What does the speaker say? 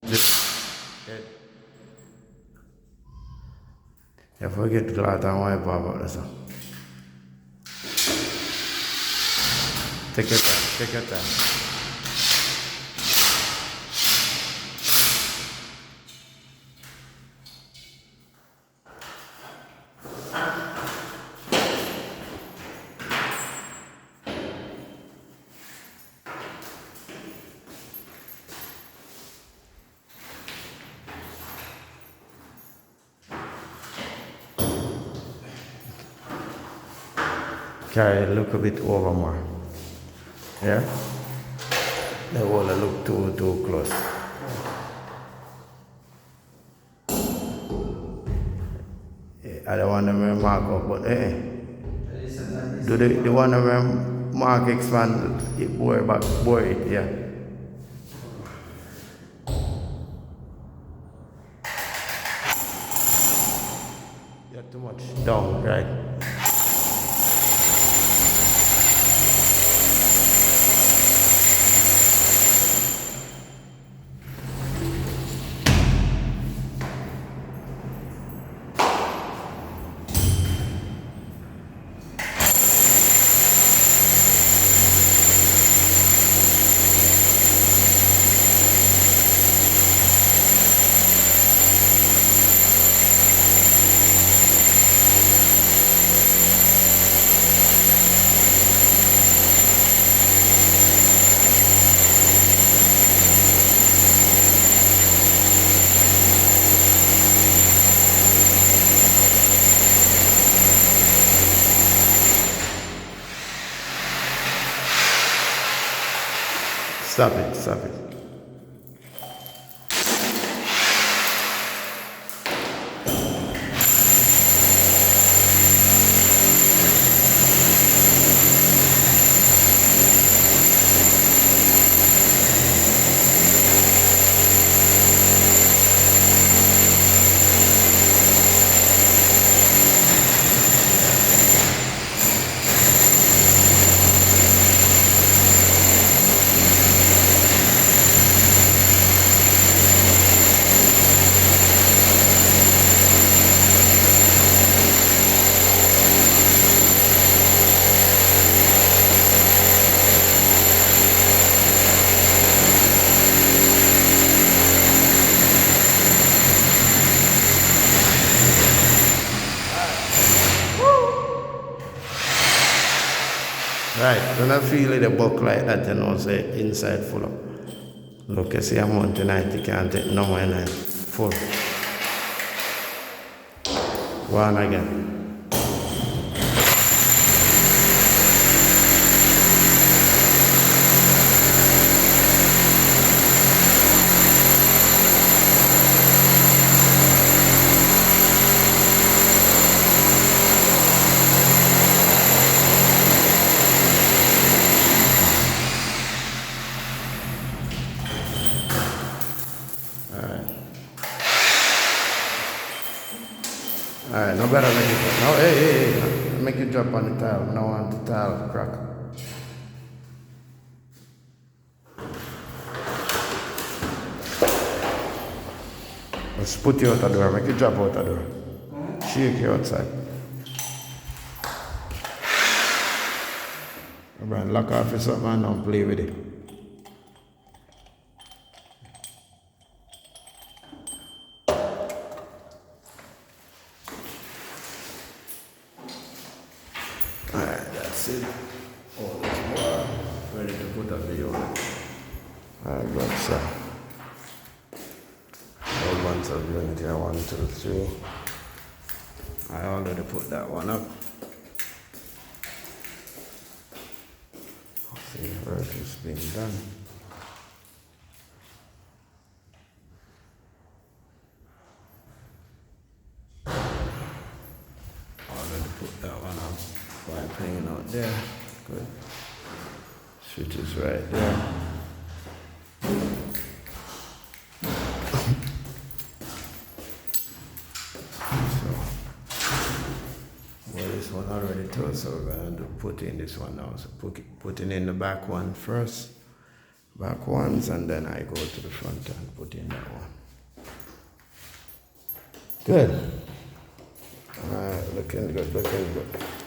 Okay. You forget to cloth and wipe off about this. Take your time, take your time. Carry it look a bit over more. Yeah? The wall look too close. I don't want to mark up, but do the one where mark expand it bore back, bore it, yeah. You're too much down, right? Stop it, stop it. Right, when I feel it a buck like that, you know, say inside full up. Look, you see I'm on tonight, you can't take no more night. Full. Go on again. Alright, no better make it. No, hey. Make it drop on the tile. No want the tile crack. Let's put you out the door. Make it drop out the door. Shake you outside. Brian, lock off your something and don't play with it. Alright, that's it. All this more ready to put up the unit. Alright, good, so. All ones of unit here, 1, 2, 3. I already put that one up. See, work is being done. Already put that one up. White hanging out there. Good. Switch is right there. This one already told, so we're going to put in this one now. So putting in the back one first, back ones, and then I go to the front and put in that one. Good. Alright, looking good, looking good.